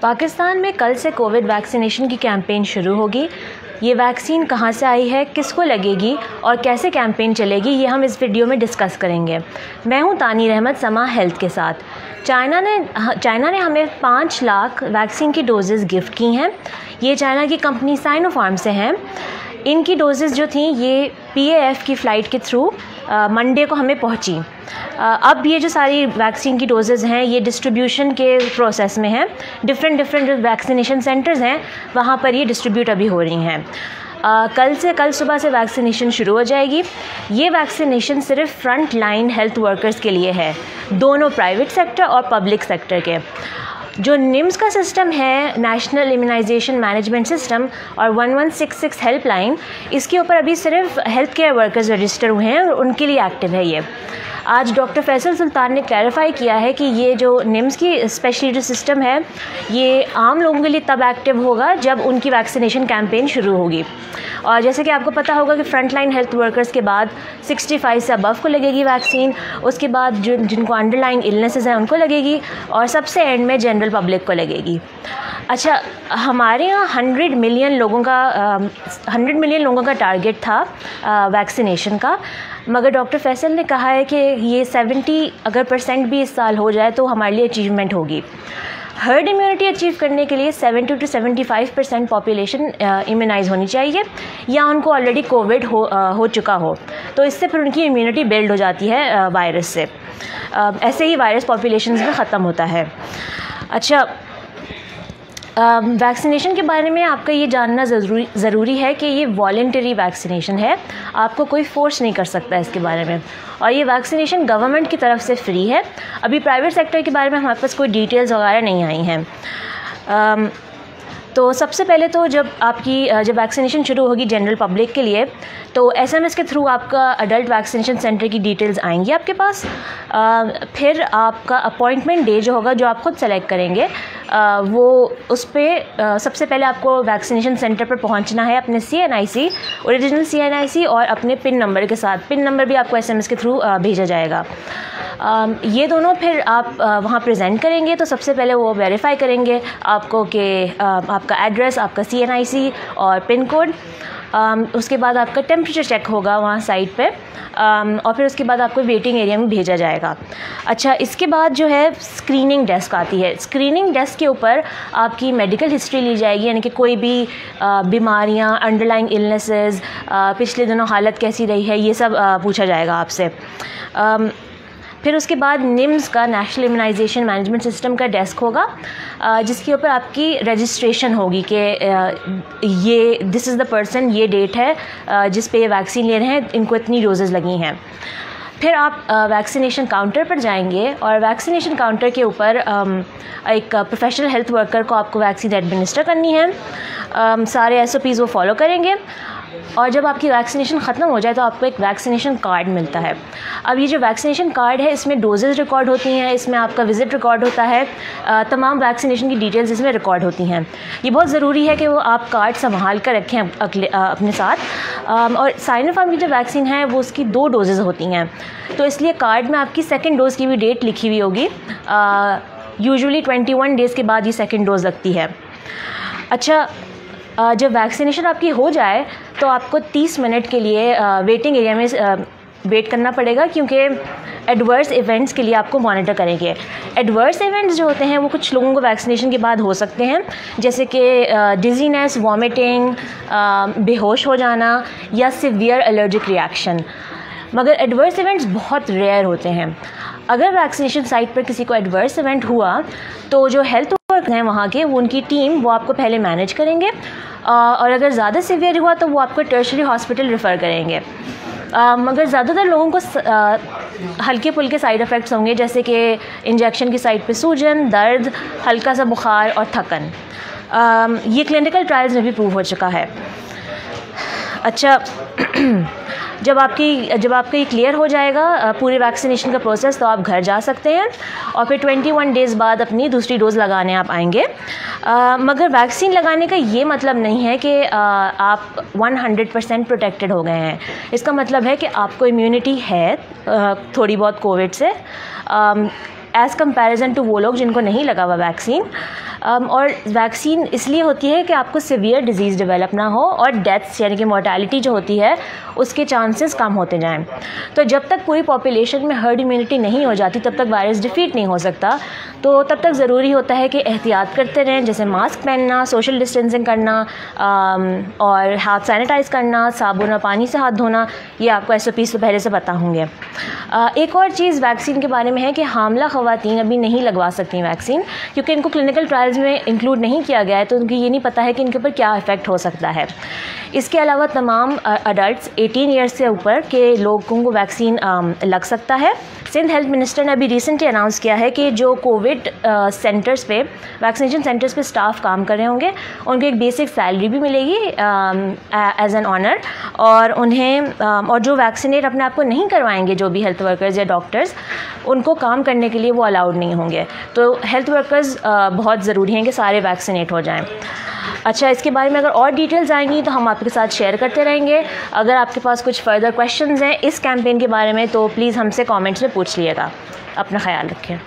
पाकिस्तान में कल से कोविड वैक्सीनेशन की कैंपेन शुरू होगी। ये वैक्सीन कहाँ से आई है, किसको लगेगी और कैसे कैंपेन चलेगी, ये हम इस वीडियो में डिस्कस करेंगे। मैं हूँ तानीर अहमद समा हेल्थ के साथ। चाइना ने हमें 5 लाख वैक्सीन की डोजेज़ गिफ्ट की हैं। ये चाइना की कंपनी साइनोफार्म से हैं। इनकी डोजेज़ जो थी ये PAF की फ़्लाइट के थ्रू मंडे को हमें पहुंची। अब ये जो सारी वैक्सीन की डोजेज़ हैं ये डिस्ट्रीब्यूशन के प्रोसेस में हैं। डिफरेंट वैक्सीनेशन सेंटर्स हैं, वहाँ पर ये डिस्ट्रीब्यूट अभी हो रही हैं। कल सुबह से वैक्सीनेशन शुरू हो जाएगी। ये वैक्सीनेशन सिर्फ फ्रंट लाइन हेल्थ वर्कर्स के लिए है, दोनों प्राइवेट सेक्टर और पब्लिक सेक्टर के। जो निम्स का सिस्टम है, नेशनल इम्यूनाइजेशन मैनेजमेंट सिस्टम, और 1166 हेल्पलाइन, इसके ऊपर अभी सिर्फ हेल्थ केयर वर्कर्स रजिस्टर हुए हैं और उनके लिए एक्टिव है ये। आज डॉक्टर फैसल सुल्तान ने क्लैरिफाई किया है कि ये जो निम्स की स्पेशली जो सिस्टम है ये आम लोगों के लिए तब एक्टिव होगा जब उनकी वैक्सीनेशन कैंपेन शुरू होगी। और जैसे कि आपको पता होगा कि फ्रंट लाइन हेल्थ वर्कर्स के बाद 65 से अबव को लगेगी वैक्सीन, उसके बाद जिनको अंडरलाइंग इलनेसेस हैं उनको लगेगी, और सबसे एंड में जनरल पब्लिक को लगेगी। अच्छा, हमारे यहाँ 100 मिलियन लोगों का टारगेट था वैक्सीनेशन का, मगर डॉक्टर फैसल ने कहा है कि ये 70% भी इस साल हो जाए तो हमारे लिए अचीवमेंट होगी। हर्ड इम्यूनिटी अचीव करने के लिए 70 to 75% पॉपुलेशन इम्यूनाइज होनी चाहिए, या उनको ऑलरेडी कोविड हो चुका हो, तो इससे फिर उनकी इम्यूनिटी बिल्ड हो जाती है वायरस से। ऐसे ही वायरस पॉपुलेशन में ख़त्म होता है। अच्छा, वैक्सीनेशन के बारे में आपका ये जानना ज़रूरी है कि ये वॉलंटरी वैक्सीनेशन है, आपको कोई फोर्स नहीं कर सकता इसके बारे में, और ये वैक्सीनेशन गवर्नमेंट की तरफ से फ्री है। अभी प्राइवेट सेक्टर के बारे में हमारे पास कोई डिटेल्स वगैरह नहीं आई हैं। तो सबसे पहले तो जब वैक्सीनेशन शुरू होगी जनरल पब्लिक के लिए, तो SMS के थ्रू आपका अडल्ट वैक्सीनेशन सेंटर की डिटेल्स आएंगी आपके पास। फिर आपका अपॉइंटमेंट डे जो होगा, जो आप खुद सेलेक्ट करेंगे, वो उस पर सबसे पहले आपको वैक्सीनेशन सेंटर पर पहुंचना है अपने CNIC, ओरिजिनल CNIC और अपने पिन नंबर के साथ। पिन नंबर भी आपको SMS के थ्रू भेजा जाएगा। ये दोनों फिर आप वहाँ प्रेजेंट करेंगे, तो सबसे पहले वो वेरीफाई करेंगे आपको कि आपका एड्रेस, आपका CNIC और पिन कोड। उसके बाद आपका टेम्परेचर चेक होगा वहाँ साइट पे, और फिर उसके बाद आपको वेटिंग एरिया में भेजा जाएगा। अच्छा, इसके बाद जो है स्क्रीनिंग डेस्क आती है। स्क्रीनिंग डेस्क के ऊपर आपकी मेडिकल हिस्ट्री ली जाएगी, यानी कि कोई भी बीमारियाँ, अंडरलाइंग इलनेसेस, पिछले दिनों हालत कैसी रही है, ये सब पूछा जाएगा आपसे। फिर उसके बाद निम्स का, नेशनल इम्यूनाइजेशन मैनेजमेंट सिस्टम का डेस्क होगा, जिसके ऊपर आपकी रजिस्ट्रेशन होगी कि ये दिस इज़ द पर्सन, ये डेट है जिस पे ये वैक्सीन ले रहे हैं, इनको इतनी डोजेज़ लगी हैं। फिर आप वैक्सीनेशन काउंटर पर जाएंगे, और वैक्सीनेशन काउंटर के ऊपर एक प्रोफेशनल हेल्थ वर्कर को आपको वैक्सीन एडमिनिस्टर करनी है। सारे SOPs वो फॉलो करेंगे, और जब आपकी वैक्सीनेशन ख़त्म हो जाए तो आपको एक वैक्सीनेशन कार्ड मिलता है। अब ये जो वैक्सीनेशन कार्ड है, इसमें डोजेज़ रिकॉर्ड होती हैं, इसमें आपका विज़िट रिकॉर्ड होता है, तमाम वैक्सीनेशन की डिटेल्स इसमें रिकॉर्ड होती हैं। ये बहुत ज़रूरी है कि वो आप कार्ड संभाल कर रखें अपने साथ। और साइनोफार्म की जो वैक्सीन है वो उसकी 2 डोजेज़ होती हैं, तो इसलिए कार्ड में आपकी 2nd डोज़ की भी डेट लिखी हुई होगी। यूजुअली 21 डेज़ के बाद ये 2nd डोज़ लगती है। अच्छा, जब वैक्सीनेशन आपकी हो जाए तो आपको 30 मिनट के लिए वेटिंग एरिया में वेट करना पड़ेगा, क्योंकि एडवर्स इवेंट्स के लिए आपको मॉनिटर करेंगे। एडवर्स इवेंट्स जो होते हैं वो कुछ लोगों को वैक्सीनेशन के बाद हो सकते हैं, जैसे कि डिजीनेस, वॉमिटिंग, बेहोश हो जाना या सिवियर एलर्जिक रिएक्शन, मगर एडवर्स इवेंट्स बहुत रेयर होते हैं। अगर वैक्सीनेशन साइट पर किसी को एडवर्स इवेंट हुआ तो जो हेल्थ वर्कर्स हैं वहाँ के, वो उनकी टीम वो आपको पहले मैनेज करेंगे, और अगर ज़्यादा सिवियर हुआ तो वो आपको टर्शरी हॉस्पिटल रेफ़र करेंगे। मगर ज़्यादातर लोगों को हल्के फुल्के साइड इफ़ेक्ट्स होंगे, जैसे कि इंजेक्शन की साइट पे सूजन, दर्द, हल्का सा बुखार और थकन। ये क्लिनिकल ट्रायल्स में भी प्रूव हो चुका है। अच्छा, जब आपका ये क्लियर हो जाएगा पूरे वैक्सीनेशन का प्रोसेस, तो आप घर जा सकते हैं, और फिर 21 डेज़ बाद अपनी दूसरी डोज़ लगाने आप आएंगे। मगर वैक्सीन लगाने का ये मतलब नहीं है कि आप 100% प्रोटेक्टेड हो गए हैं। इसका मतलब है कि आपको इम्यूनिटी है थोड़ी बहुत कोविड से। एज़ कंपैरिजन टू वो लोग जिनको नहीं लगा हुआ वैक्सीन। और वैक्सीन इसलिए होती है कि आपको सीवियर डिजीज़ डेवलप ना हो और डेथ्स यानी कि मोर्टेलिटी जो होती है उसके चांसेस कम होते जाएं। तो जब तक पूरी पॉपुलेशन में हर्ड इम्यूनिटी नहीं हो जाती तब तक वायरस डिफीट नहीं हो सकता। तो तब तक ज़रूरी होता है कि एहतियात करते रहें, जैसे मास्क पहनना, सोशल डिस्टेंसिंग करना और हाथ सैनिटाइज़ करना, साबुन और पानी से हाथ धोना। ये आपको SOPs तो पहले से पता होंगे। एक और चीज़ वैक्सीन के बारे में है कि हामला ख़वातीन अभी नहीं लगवा सकती वैक्सीन, क्योंकि इनको क्लिनिकल ट्रायल्स में इंक्लूड नहीं किया गया है, तो उनको ये नहीं पता है कि इनके ऊपर क्या इफ़ेक्ट हो सकता है। इसके अलावा तमाम अडल्ट्स 18 ईयर्स से ऊपर के लोगों को वैक्सीन लग सकता है। सिंध हेल्थ मिनिस्टर ने अभी रिसेंटली अनाउंस किया है कि जो कोविड सेंटर्स पे, वैक्सीनेशन सेंटर्स पे स्टाफ काम कर रहे होंगे, उनको एक बेसिक सैलरी भी मिलेगी एज एन ऑनर, और उन्हें और जो वैक्सीनेट अपने आप को नहीं करवाएंगे, जो भी हेल्थ वर्कर्स या डॉक्टर्स, उनको काम करने के लिए वो अलाउड नहीं होंगे। तो हेल्थ वर्कर्स बहुत ज़रूरी हैं कि सारे वैक्सीनेट हो जाएं। अच्छा, इसके बारे में अगर और डिटेल्स आएंगी तो हम आपके साथ शेयर करते रहेंगे। अगर आपके पास कुछ फर्दर क्वेश्चंस हैं इस कैंपेन के बारे में तो प्लीज़ हमसे कमेंट्स में पूछ लिएगा। अपना ख्याल रखें।